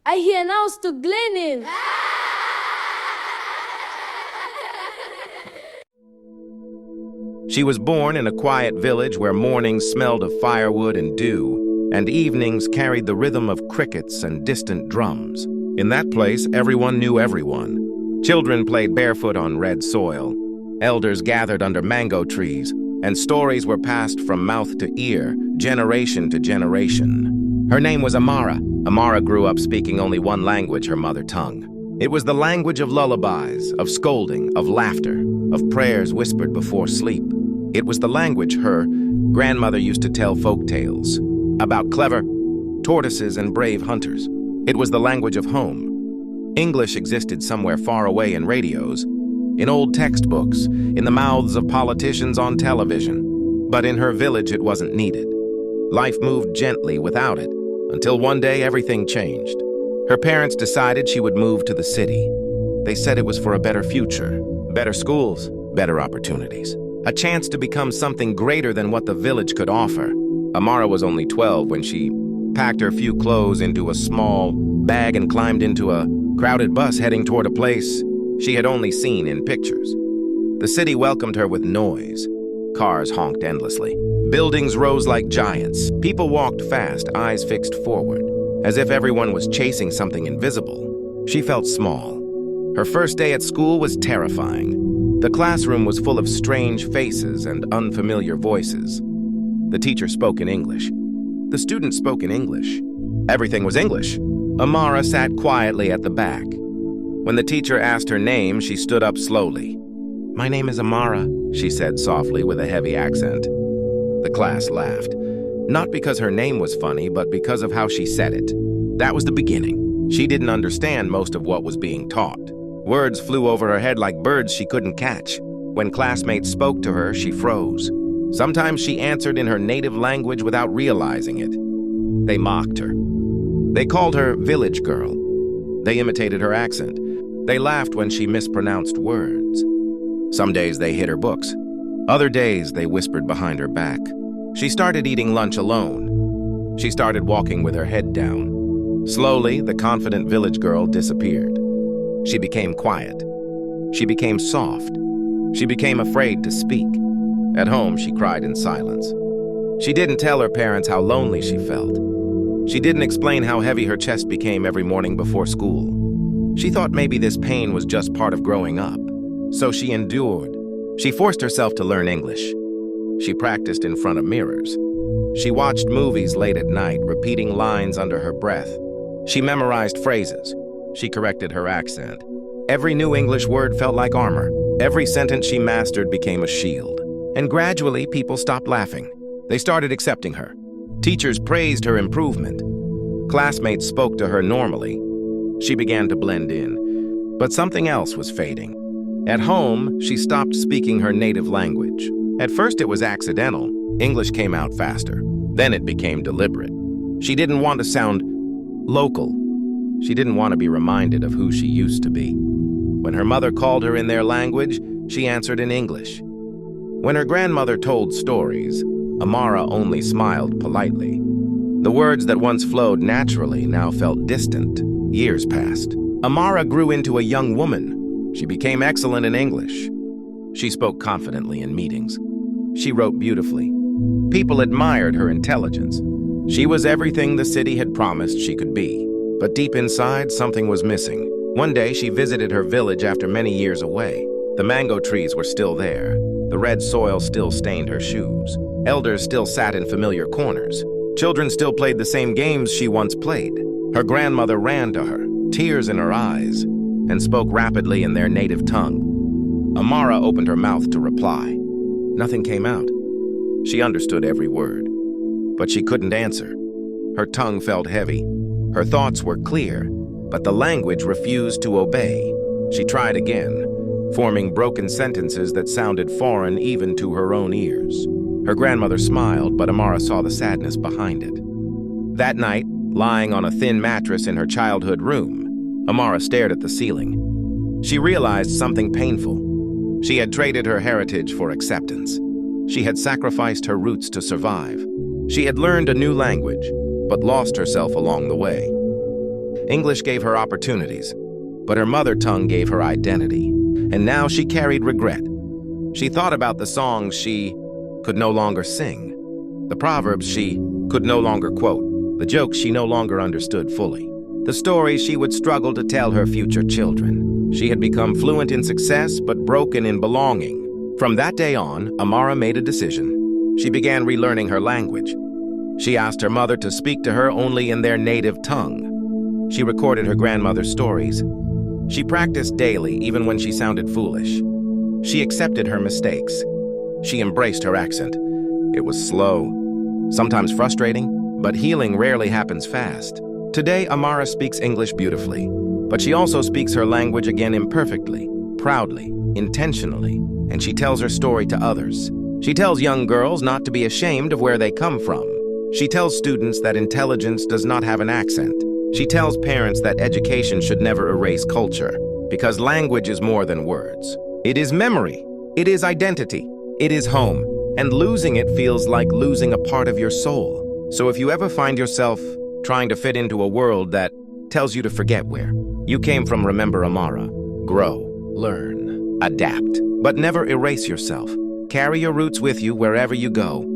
I hear now to Glenin. She was born in a quiet village where mornings smelled of firewood and dew, and evenings carried the rhythm of crickets and distant drums. In that place, everyone knew everyone. Children played barefoot on red soil. Elders gathered under mango trees, and stories were passed from mouth to ear, generation to generation. Her name was Amara. Amara grew up speaking only one language, her mother tongue. It was the language of lullabies, of scolding, of laughter, of prayers whispered before sleep. It was the language her grandmother used to tell folk tales about clever tortoises and brave hunters. It was the language of home. English existed somewhere far away in radios, in old textbooks, in the mouths of politicians on television. But in her village it wasn't needed. Life moved gently without it, until one day everything changed. Her parents decided she would move to the city. They said it was for a better future, better schools, better opportunities, a chance to become something greater than what the village could offer. Amara was only 12 when she packed her few clothes into a small bag and climbed into a crowded bus heading toward a place she had only seen in pictures. The city welcomed her with noise. Cars honked endlessly. Buildings rose like giants. People walked fast, eyes fixed forward, as if everyone was chasing something invisible. She felt small. Her first day at school was terrifying. The classroom was full of strange faces and unfamiliar voices. The teacher spoke in English. The students spoke in English. Everything was English. Amara sat quietly at the back. When the teacher asked her name, she stood up slowly. "My name is Amara," she said softly with a heavy accent. The class laughed. Not because her name was funny, but because of how she said it. That was the beginning. She didn't understand most of what was being taught. Words flew over her head like birds she couldn't catch. When classmates spoke to her, she froze. Sometimes she answered in her native language without realizing it. They mocked her. They called her village girl. They imitated her accent. They laughed when she mispronounced words. Some days they hid her books. Other days they whispered behind her back. She started eating lunch alone. She started walking with her head down. Slowly, the confident village girl disappeared. She became quiet. She became soft. She became afraid to speak. At home, she cried in silence. She didn't tell her parents how lonely she felt. She didn't explain how heavy her chest became every morning before school. She thought maybe this pain was just part of growing up. So she endured. She forced herself to learn English. She practiced in front of mirrors. She watched movies late at night, repeating lines under her breath. She memorized phrases. She corrected her accent. Every new English word felt like armor. Every sentence she mastered became a shield. And gradually, people stopped laughing. They started accepting her. Teachers praised her improvement. Classmates spoke to her normally. She began to blend in. But something else was fading. At home, she stopped speaking her native language. At first, it was accidental. English came out faster. Then it became deliberate. She didn't want to sound local. She didn't want to be reminded of who she used to be. When her mother called her in their language, she answered in English. When her grandmother told stories, Amara only smiled politely. The words that once flowed naturally now felt distant. Years passed. Amara grew into a young woman. She became excellent in English. She spoke confidently in meetings. She wrote beautifully. People admired her intelligence. She was everything the city had promised she could be. But deep inside, something was missing. One day, she visited her village after many years away. The mango trees were still there. The red soil still stained her shoes. Elders still sat in familiar corners. Children still played the same games she once played. Her grandmother ran to her, tears in her eyes, and spoke rapidly in their native tongue. Amara opened her mouth to reply. Nothing came out. She understood every word, but she couldn't answer. Her tongue felt heavy. Her thoughts were clear, but the language refused to obey. She tried again, forming broken sentences that sounded foreign even to her own ears. Her grandmother smiled, but Amara saw the sadness behind it. That night, lying on a thin mattress in her childhood room, Amara stared at the ceiling. She realized something painful. She had traded her heritage for acceptance. She had sacrificed her roots to survive. She had learned a new language, but lost herself along the way. English gave her opportunities, but her mother tongue gave her identity. And now she carried regret. She thought about the songs she could no longer sing, the proverbs she could no longer quote, the jokes she no longer understood fully, the stories she would struggle to tell her future children. She had become fluent in success, but broken in belonging. From that day on, Amara made a decision. She began relearning her language. She asked her mother to speak to her only in their native tongue. She recorded her grandmother's stories. She practiced daily, even when she sounded foolish. She accepted her mistakes. She embraced her accent. It was slow, sometimes frustrating, but healing rarely happens fast. Today, Amara speaks English beautifully, but she also speaks her language again imperfectly, proudly, intentionally, and she tells her story to others. She tells young girls not to be ashamed of where they come from. She tells students that intelligence does not have an accent. She tells parents that education should never erase culture, because language is more than words. It is memory, it is identity, it is home, and losing it feels like losing a part of your soul. So if you ever find yourself trying to fit into a world that tells you to forget where you came from, remember Amara. Grow, learn, adapt, but never erase yourself. Carry your roots with you wherever you go.